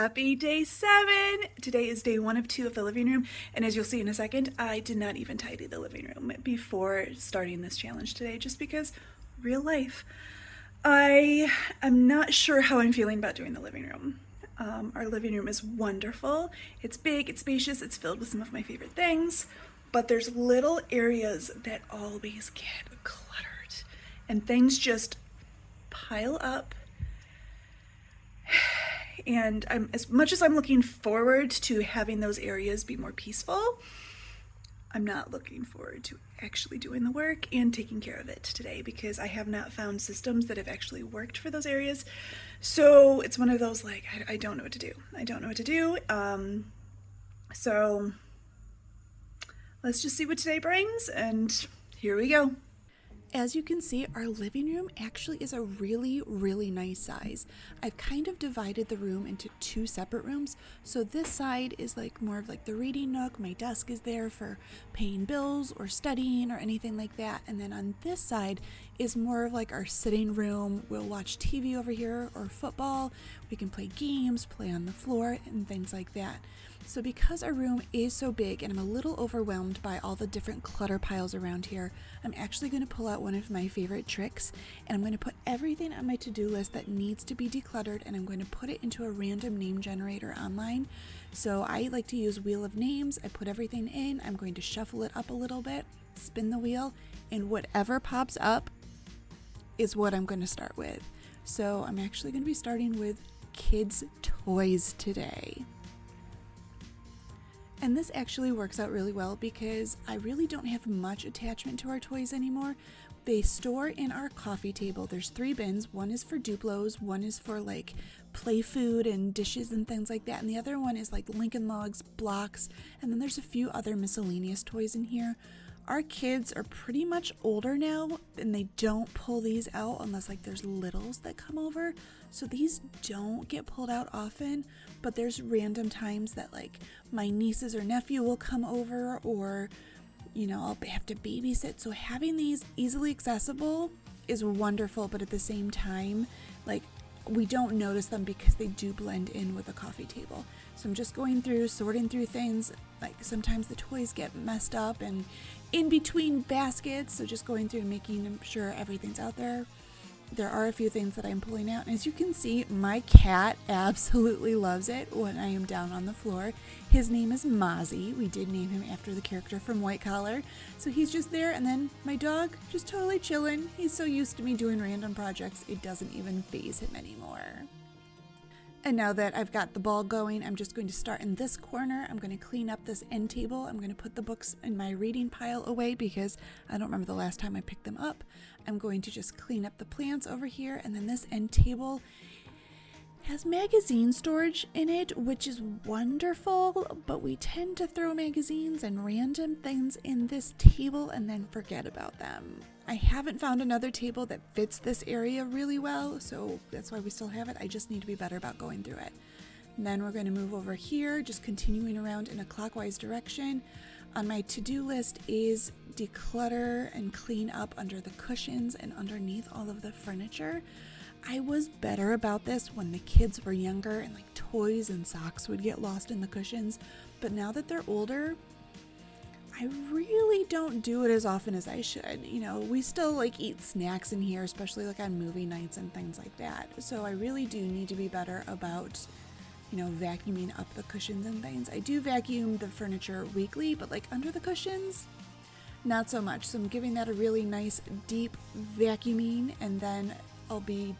Happy day 7! Today is day 1 of 2 of the living room, and as you'll see in a second, I did not even tidy the living room before starting this challenge today, just because real life. I am not sure how I'm feeling about doing the living room. Our living room is wonderful. It's big, it's spacious, it's filled with some of my favorite things, but there's little areas that always get cluttered, and things just pile up. And as much as I'm looking forward to having those areas be more peaceful, I'm not looking forward to actually doing the work and taking care of it today because I have not found systems that have actually worked for those areas. So it's one of those like, I don't know what to do. I don't know what to do. So let's just see what today brings, and here we go. As you can see, our living room actually is a really nice size. I've kind of divided the room into 2 separate rooms. So this side is like more of like the reading nook. My desk is there for paying bills or studying or anything like that. And then on this side is more of like our sitting room. We'll watch TV over here or football. We can play games, play on the floor, and things like that. So because our room is so big and I'm a little overwhelmed by all the different clutter piles around here, I'm actually going to pull out one of my favorite tricks, and I'm going to put everything on my to-do list that needs to be decluttered, and I'm going to put it into a random name generator online. So I like to use Wheel of Names. I put everything in, I'm going to shuffle it up a little bit, spin the wheel, and whatever pops up is what I'm going to start with. So I'm actually going to be starting with kids' toys today. And this actually works out really well because I really don't have much attachment to our toys anymore. They store in our coffee table. There's 3 bins. One is for Duplos, one is for like play food and dishes and things like that, and the other one is like Lincoln Logs, blocks, and then there's a few other miscellaneous toys in here. Our kids are pretty much older now, and they don't pull these out unless like there's littles that come over. So these don't get pulled out often, but there's random times that like my nieces or nephew will come over, or I'll have to babysit. So having these easily accessible is wonderful, but at the same time, like we don't notice them because they do blend in with the coffee table. So I'm just going through, sorting through things. Like sometimes the toys get messed up and in between baskets. So just going through and making sure everything's out there. There are a few things that I'm pulling out. And as you can see, my cat absolutely loves it when I am down on the floor. His name is Mozzie. We did name him after the character from White Collar. So he's just there. And then my dog just totally chilling. He's so used to me doing random projects, it doesn't even faze him anymore. And now that I've got the ball going, I'm just going to start in this corner. I'm going to clean up this end table. I'm going to put the books in my reading pile away because I don't remember the last time I picked them up. I'm going to just clean up the plants over here. And then this end table has magazine storage in it, which is wonderful, but we tend to throw magazines and random things in this table and then forget about them. I haven't found another table that fits this area really well, so that's why we still have it. I just need to be better about going through it. And then we're going to move over here, just continuing around in a clockwise direction. On my to-do list is declutter and clean up under the cushions and underneath all of the furniture. I was better about this when the kids were younger and like toys and socks would get lost in the cushions, but now that they're older, I really don't do it as often as I should. We still like eat snacks in here, especially like on movie nights and things like that. So I really do need to be better about, vacuuming up the cushions and things. I do vacuum the furniture weekly, but like under the cushions, not so much. So I'm giving that a really nice deep vacuuming, and then I'll be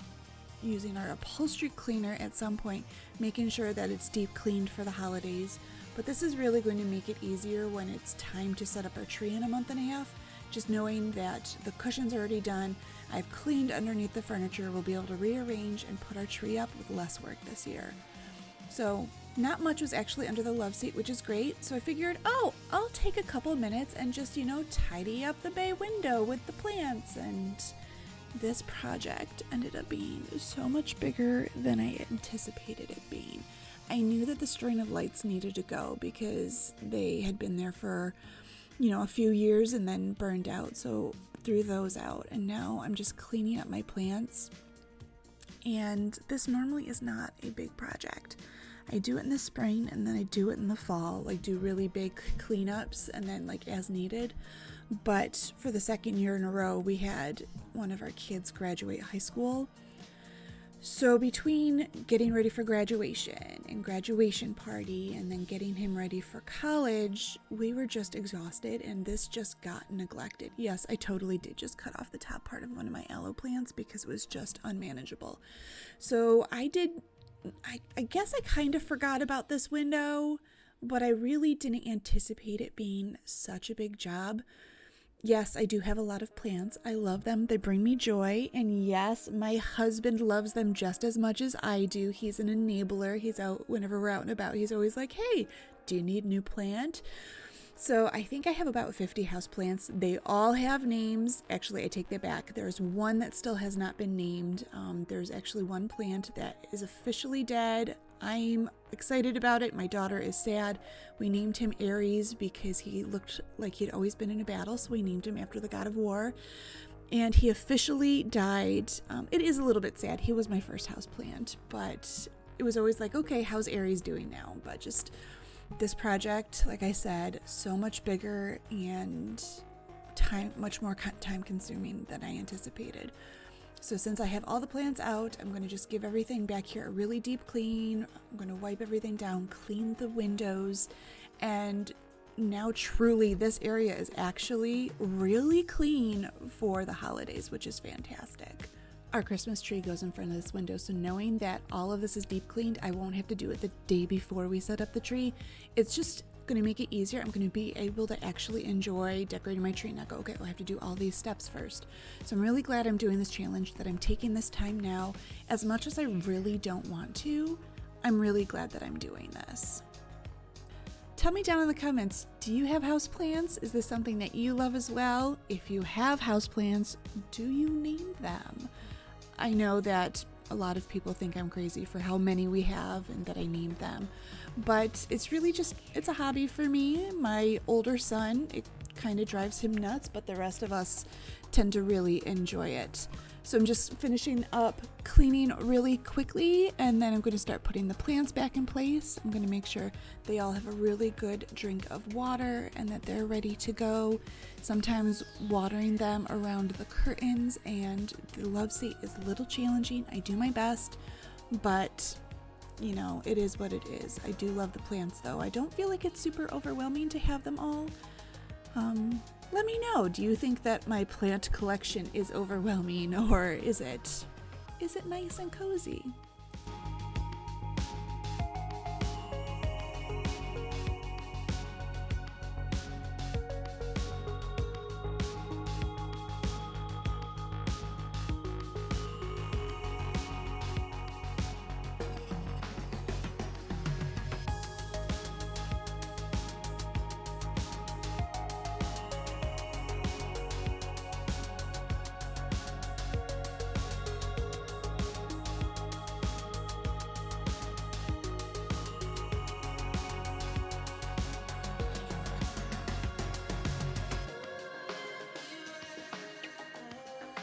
using our upholstery cleaner at some point, making sure that it's deep cleaned for the holidays. But this is really going to make it easier when it's time to set up our tree in a month and a half. Just knowing that the cushion's already done, I've cleaned underneath the furniture, we'll be able to rearrange and put our tree up with less work this year. So not much was actually under the love seat, which is great. So I figured, I'll take a couple minutes and just, tidy up the bay window with the plants. And this project ended up being so much bigger than I anticipated it being. I knew that the string of lights needed to go because they had been there for, a few years and then burned out. So threw those out, and now I'm just cleaning up my plants. And this normally is not a big project. I do it in the spring and then I do it in the fall, like do really big cleanups and then like as needed. But for the second year in a row, we had one of our kids graduate high school. So between getting ready for graduation and graduation party and then getting him ready for college, we were just exhausted and this just got neglected. Yes, I totally did just cut off the top part of one of my aloe plants because it was just unmanageable. So I guess I kind of forgot about this window, but I really didn't anticipate it being such a big job. Yes, I do have a lot of plants. I love them. They bring me joy. And yes, my husband loves them just as much as I do. He's an enabler. He's out whenever we're out and about. He's always like, hey, do you need a new plant? So I think I have about 50 houseplants. They all have names. Actually, I take that back. There's one that still has not been named. There's actually one plant that is officially dead. I'm excited about it. My daughter is sad. We named him Ares because he looked like he'd always been in a battle, so we named him after the god of war. And he officially died. It is a little bit sad. He was my first houseplant, but it was always like, okay, how's Ares doing now? But just this project, like I said, so much bigger and much more time consuming than I anticipated. So since I have all the plants out, I'm going to just give everything back here a really deep clean. I'm going to wipe everything down, clean the windows, and now truly this area is actually really clean for the holidays, which is fantastic. Our Christmas tree goes in front of this window, so knowing that all of this is deep cleaned, I won't have to do it the day before we set up the tree. It's just going to make it easier. I'm going to be able to actually enjoy decorating my tree and not go, okay, well, I have to do all these steps first. So I'm really glad I'm doing this challenge, that I'm taking this time now. As much as I really don't want to, I'm really glad that I'm doing this. Tell me down in the comments, do you have houseplants? Is this something that you love as well? If you have houseplants, do you name them? I know that a lot of people think I'm crazy for how many we have and that I named them, but it's really just, it's a hobby for me. My older son, it kind of drives him nuts, but the rest of us tend to really enjoy it. So I'm just finishing up cleaning really quickly, and then I'm going to start putting the plants back in place. I'm going to make sure they all have a really good drink of water and that they're ready to go. Sometimes watering them around the curtains and the love seat is a little challenging. I do my best, but you know, it is what it is. I do love the plants though. I don't feel like it's super overwhelming to have them all. Let me know, do you think that my plant collection is overwhelming, or is it nice and cozy?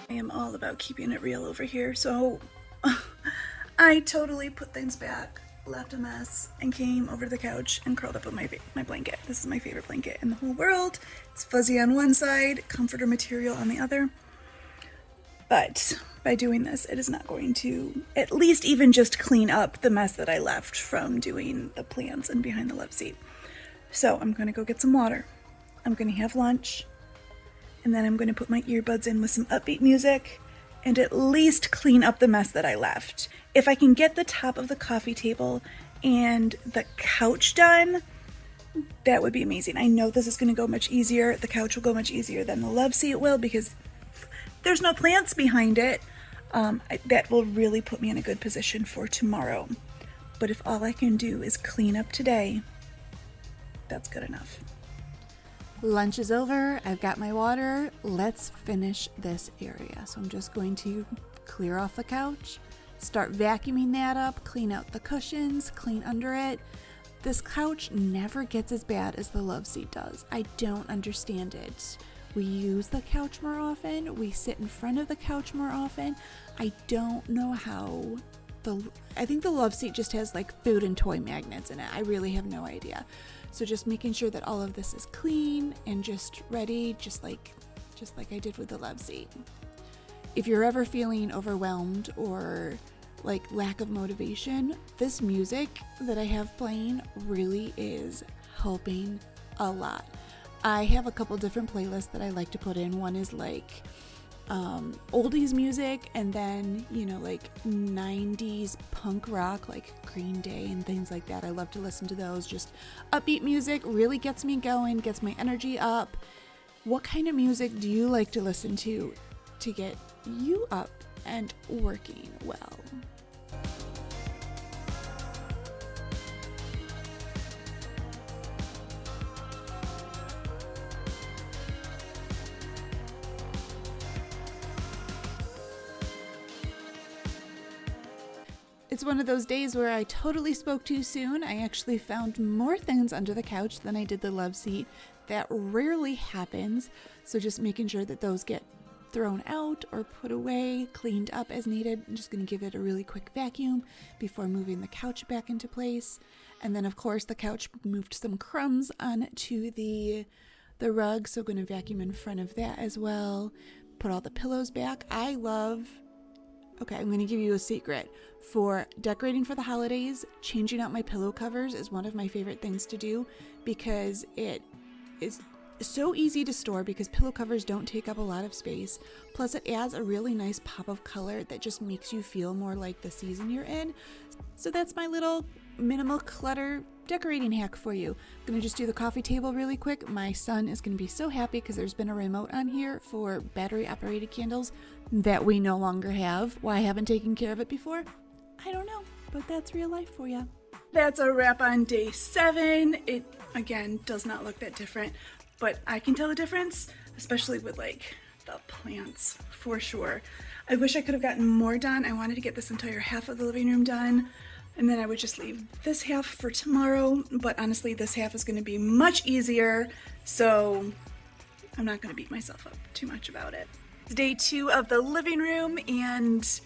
I am all about keeping it real over here, so I totally put things back, left a mess, and came over to the couch and curled up with my blanket. This is my favorite blanket in the whole world. It's fuzzy on one side, comforter material on the other. But by doing this, it is not going to at least even just clean up the mess that I left from doing the plants and behind the love seat. So I'm going to go get some water. I'm going to have lunch. And then I'm going to put my earbuds in with some upbeat music and at least clean up the mess that I left. If I can get the top of the coffee table and the couch done, that would be amazing. I know this is going to go much easier. The couch will go much easier than the love seat will because there's no plants behind it. That will really put me in a good position for tomorrow. But if all I can do is clean up today, that's good enough. Lunch is over. I've got my water. Let's finish this area. So I'm just going to clear off the couch, start vacuuming that up, clean out the cushions, clean under it. This couch never gets as bad as the love seat does. I don't understand it. We use the couch more often. We sit in front of the couch more often. I don't know how I think the love seat just has like food and toy magnets in it. I really have no idea. So just making sure that all of this is clean and just ready, just like I did with the love seat. If you're ever feeling overwhelmed or like lack of motivation, this music that I have playing really is helping a lot. I have a couple different playlists that I like to put in. One is like oldies music, and then like 90s punk rock like Green Day and things like that. I love to listen to those. Just upbeat music really gets me going, gets my energy up. What kind of music do you like to listen to get you up and working well? It's one of those days where I totally spoke too soon. I actually found more things under the couch than I did the love seat. That rarely happens. So just making sure that those get thrown out or put away, cleaned up as needed. I'm just going to give it a really quick vacuum before moving the couch back into place. And then of course the couch moved some crumbs onto the rug, so I'm going to vacuum in front of that as well. Put all the pillows back. Okay, I'm going to give you a secret. For decorating for the holidays, changing out my pillow covers is one of my favorite things to do because it is so easy to store because pillow covers don't take up a lot of space. Plus it adds a really nice pop of color that just makes you feel more like the season you're in. So that's my little minimal clutter decorating hack for you. I'm going to just do the coffee table really quick. My son is going to be so happy because there's been a remote on here for battery operated candles that we no longer have. Why I haven't taken care of it before? I don't know, but that's real life for you. That's a wrap on day 7. It, again, does not look that different, but I can tell the difference, especially with like the plants, for sure. I wish I could have gotten more done. I wanted to get this entire half of the living room done, and then I would just leave this half for tomorrow, but honestly, this half is going to be much easier, so I'm not going to beat myself up too much about it. It's day 2 of the living room, and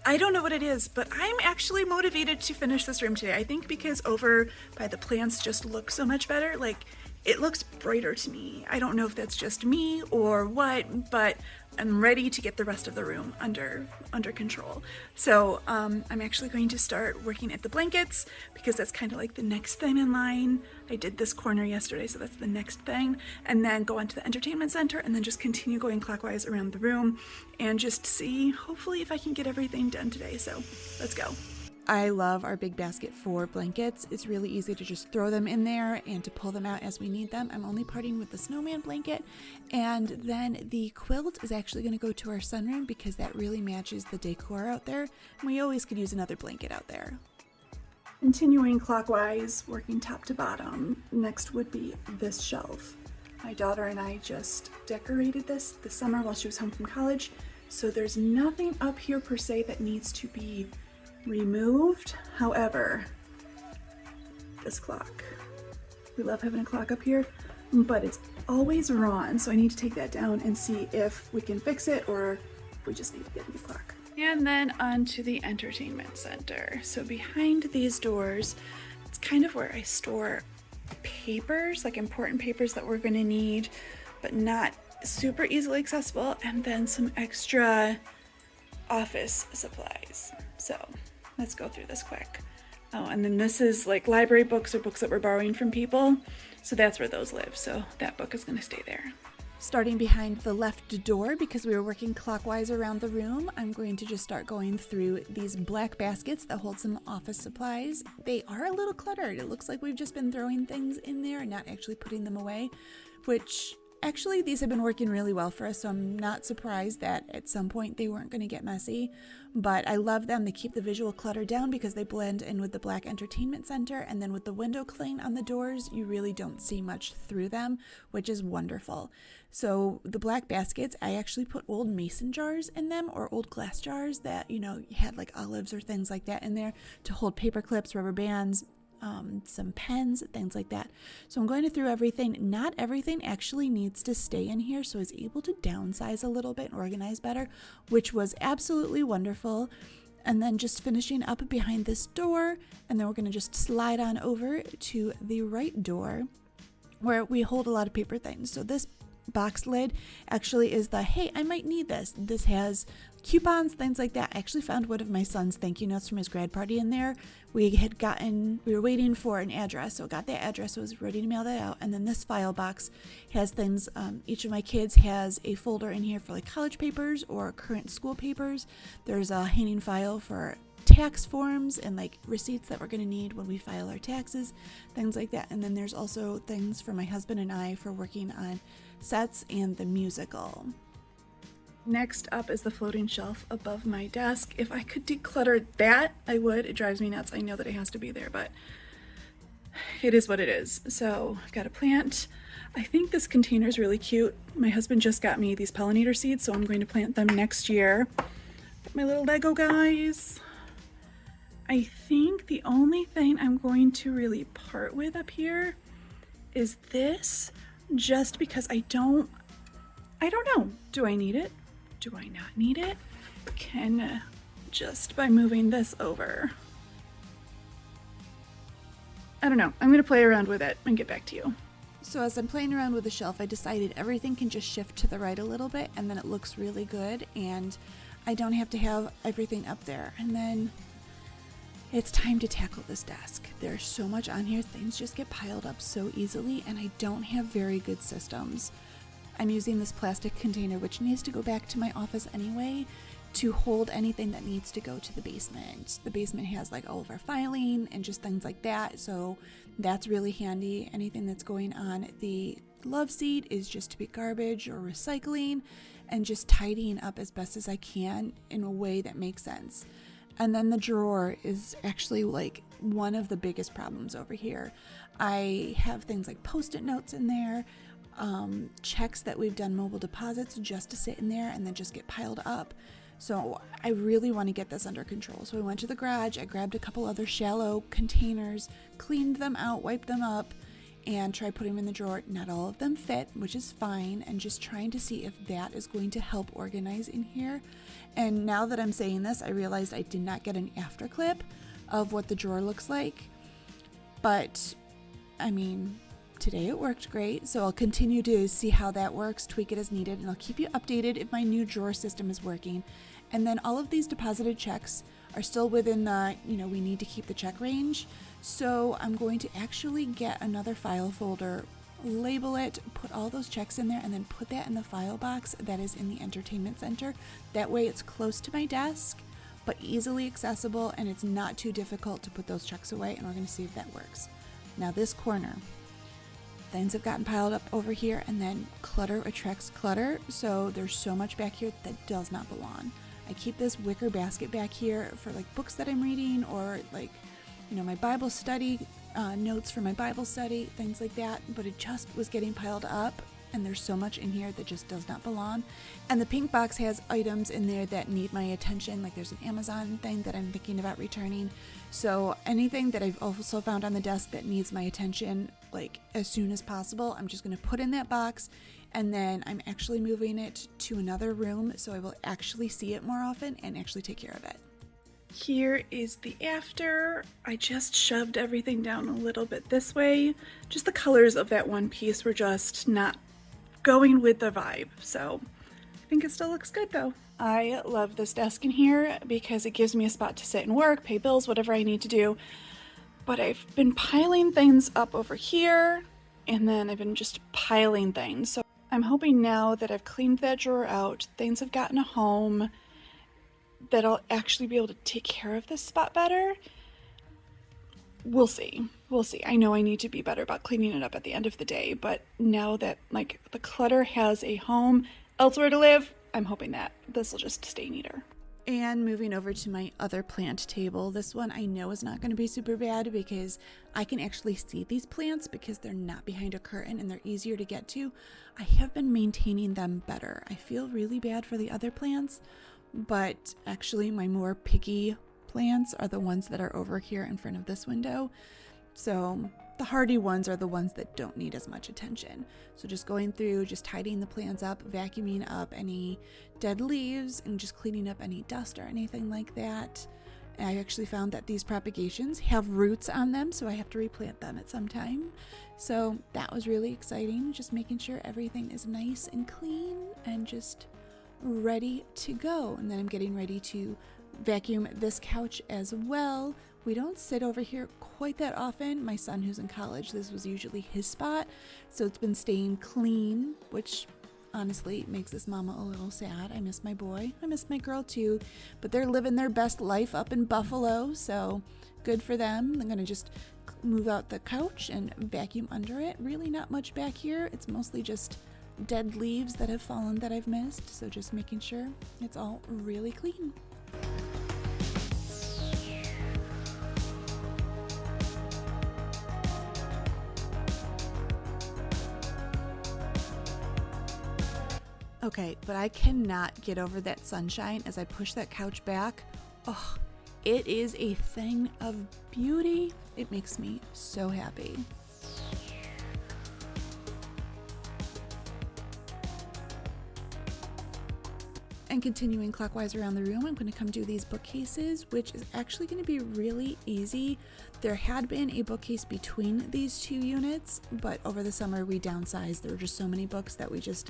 I don't know what it is, but I'm actually motivated to finish this room today. I think because over by the plants just look so much better. Like, it looks brighter to me. I don't know if that's just me or what, but I'm ready to get the rest of the room under control. So I'm actually going to start working at the blankets because that's kind of like the next thing in line. I did this corner yesterday, so that's the next thing. And then go on to the entertainment center and then just continue going clockwise around the room and just see, hopefully, if I can get everything done today. So let's go. I love our big basket for blankets. It's really easy to just throw them in there and to pull them out as we need them. I'm only parting with the snowman blanket, and then the quilt is actually going to go to our sunroom because that really matches the decor out there, and we always could use another blanket out there. Continuing clockwise, working top to bottom, next would be this shelf. My daughter and I just decorated this summer while she was home from college, so there's nothing up here per se that needs to be removed. However, this clock, we love having a clock up here, but it's always wrong, so I need to take that down and see if we can fix it or if we just need to get a new clock. And then onto the entertainment center. So behind these doors, it's kind of where I store papers, like important papers that we're going to need but not super easily accessible, and then some extra office supplies. So let's go through this quick. Oh, and then this is like library books or books that we're borrowing from people. So that's where those live. So that book is going to stay there. Starting behind the left door, because we were working clockwise around the room, I'm going to just start going through these black baskets that hold some office supplies. They are a little cluttered. It looks like we've just been throwing things in there and not actually putting them away, which actually, these have been working really well for us, so I'm not surprised that at some point they weren't going to get messy. But I love them. They keep the visual clutter down because they blend in with the black entertainment center, and then with the window cling on the doors, you really don't see much through them, which is wonderful. So the black baskets, I actually put old mason jars in them, or old glass jars that, you had like olives or things like that in there to hold paper clips, rubber bands, some pens, things like that. So I'm going to through everything. Not everything actually needs to stay in here, so I was able to downsize a little bit and organize better, which was absolutely wonderful. And then just finishing up behind this door, and then we're going to just slide on over to the right door where we hold a lot of paper things. So this box lid actually is the, hey, I might need this. This has coupons, things like that. I actually found one of my son's thank you notes from his grad party in there. We were waiting for an address, so got that address, so I was ready to mail that out. And then this file box has things, each of my kids has a folder in here for like college papers or current school papers. There's a hanging file for tax forms and like receipts that we're going to need when we file our taxes, things like that. And then there's also things for my husband and I for working on sets and the musical. Next up is the floating shelf above my desk. If I could declutter that, I would. It drives me nuts. I know that it has to be there, but it is what it is. So I've got a plant. I think this container is really cute. My husband just got me these pollinator seeds, so I'm going to plant them next year. My little Lego guys. I think the only thing I'm going to really part with up here is this, just because I don't know. Do I need it? Do I not need it? Can just by moving this over. I don't know. I'm going to play around with it and get back to you. So as I'm playing around with the shelf, I decided everything can just shift to the right a little bit, and then it looks really good, and I don't have to have everything up there. And then it's time to tackle this desk. There's so much on here. Things just get piled up so easily, and I don't have very good systems. I'm using this plastic container, which needs to go back to my office anyway, to hold anything that needs to go to the basement. The basement has like all of our filing and just things like that, so that's really handy. Anything that's going on the love seat is just to be garbage or recycling, and just tidying up as best as I can in a way that makes sense. And then the drawer is actually like one of the biggest problems over here. I have things like post-it notes in there, checks that we've done mobile deposits just to sit in there and then just get piled up. So I really want to get this under control. So I went to the garage, I grabbed a couple other shallow containers, cleaned them out, wiped them up, and tried putting them in the drawer. Not all of them fit, which is fine, and just trying to see if that is going to help organize in here. And now that I'm saying this, I realized I did not get an after clip of what the drawer looks like. But, I mean, today it worked great, so I'll continue to see how that works, tweak it as needed, and I'll keep you updated if my new drawer system is working. And then all of these deposited checks are still within the, we need to keep the check range. So I'm going to actually get another file folder, label it, put all those checks in there, and then put that in the file box that is in the entertainment center. That way it's close to my desk, but easily accessible, and it's not too difficult to put those checks away, and we're going to see if that works. Now this corner, things have gotten piled up over here, and then clutter attracts clutter, so there's so much back here that does not belong. I keep this wicker basket back here for like books that I'm reading, or like, my Bible study, notes for my Bible study, things like that, but it just was getting piled up, and there's so much in here that just does not belong. And the pink box has items in there that need my attention, like there's an Amazon thing that I'm thinking about returning. So anything that I've also found on the desk that needs my attention, like as soon as possible, I'm just going to put in that box, and then I'm actually moving it to another room so I will actually see it more often and actually take care of it. Here is the after. I just shoved everything down a little bit this way. Just the colors of that one piece were just not going with the vibe. So I think it still looks good though. I love this desk in here because it gives me a spot to sit and work, pay bills, whatever I need to do. But I've been piling things up over here, and then I've been just piling things. So I'm hoping now that I've cleaned that drawer out, things have gotten a home, that I'll actually be able to take care of this spot better. We'll see. I know I need to be better about cleaning it up at the end of the day, but now that like the clutter has a home elsewhere to live, I'm hoping that this will just stay neater. And moving over to my other plant table, this one I know is not going to be super bad because I can actually see these plants because they're not behind a curtain and they're easier to get to. I have been maintaining them better. I feel really bad for the other plants, but actually my more picky plants are the ones that are over here in front of this window. So the hardy ones are the ones that don't need as much attention. So just going through, just tidying the plants up, vacuuming up any dead leaves, and just cleaning up any dust or anything like that. I actually found that these propagations have roots on them, so I have to replant them at some time. So that was really exciting, just making sure everything is nice and clean and just ready to go. And then I'm getting ready to vacuum this couch as well. We don't sit over here quite that often. My son, who's in college, this was usually his spot, so it's been staying clean, which honestly makes this mama a little sad. I miss my boy. I miss my girl too, but they're living their best life up in Buffalo, so good for them. I'm gonna just move out the couch and vacuum under it. Really not much back here. It's mostly just dead leaves that have fallen that I've missed, so just making sure it's all really clean. Okay, but I cannot get over that sunshine as I push that couch back. Oh, it is a thing of beauty. It makes me so happy. And continuing clockwise around the room, I'm going to come do these bookcases, which is actually going to be really easy. There had been a bookcase between these two units, but over the summer we downsized. There were just so many books that we just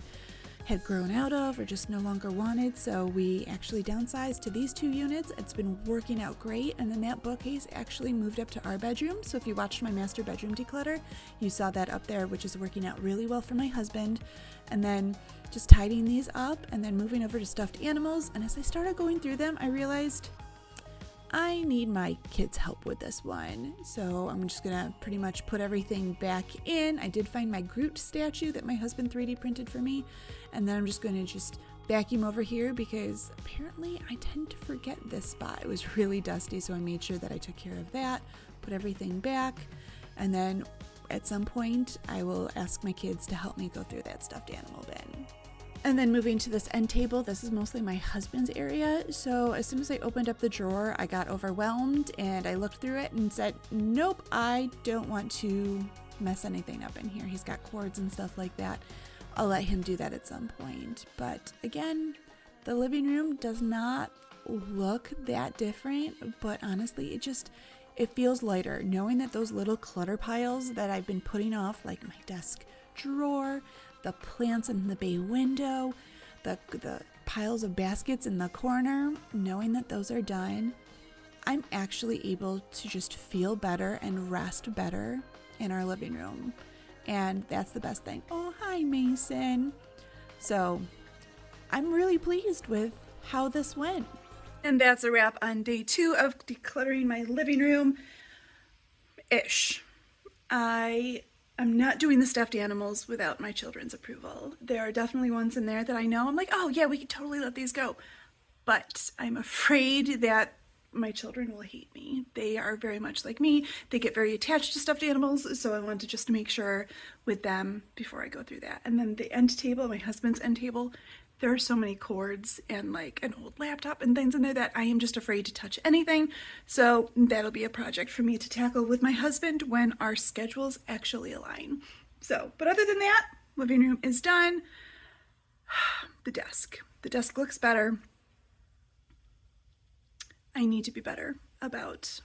had grown out of or just no longer wanted, so we actually downsized to these two units. It's been working out great, and then that bookcase actually moved up to our bedroom. So if you watched my master bedroom declutter, you saw that up there, which is working out really well for my husband. And then just tidying these up and then moving over to stuffed animals, and as I started going through them, I realized I need my kids' help with this one. So I'm just gonna pretty much put everything back in. I did find my Groot statue that my husband 3D printed for me, and then I'm just gonna vacuum over here because apparently I tend to forget this spot. It was really dusty, so I made sure that I took care of that, put everything back, and then at some point I will ask my kids to help me go through that stuffed animal bin. And then moving to this end table, this is mostly my husband's area. So as soon as I opened up the drawer, I got overwhelmed and I looked through it and said, nope, I don't want to mess anything up in here. He's got cords and stuff like that. I'll let him do that at some point. But again, the living room does not look that different, but honestly, it feels lighter knowing that those little clutter piles that I've been putting off, like my desk drawer, the plants in the bay window, the piles of baskets in the corner, knowing that those are done, I'm actually able to just feel better and rest better in our living room. And that's the best thing. Oh, hi, Mason. So I'm really pleased with how this went. And that's a wrap on day 2 of decluttering my living room-ish. I'm not doing the stuffed animals without my children's approval. There are definitely ones in there that I know I'm like, oh yeah, we could totally let these go. But I'm afraid that my children will hate me. They are very much like me. They get very attached to stuffed animals, so I want to just make sure with them before I go through that. And then the end table, my husband's end table, there are so many cords and like an old laptop and things in there that I am just afraid to touch anything. So that'll be a project for me to tackle with my husband when our schedules actually align. So, but other than that, living room is done. The desk looks better. I need to be better about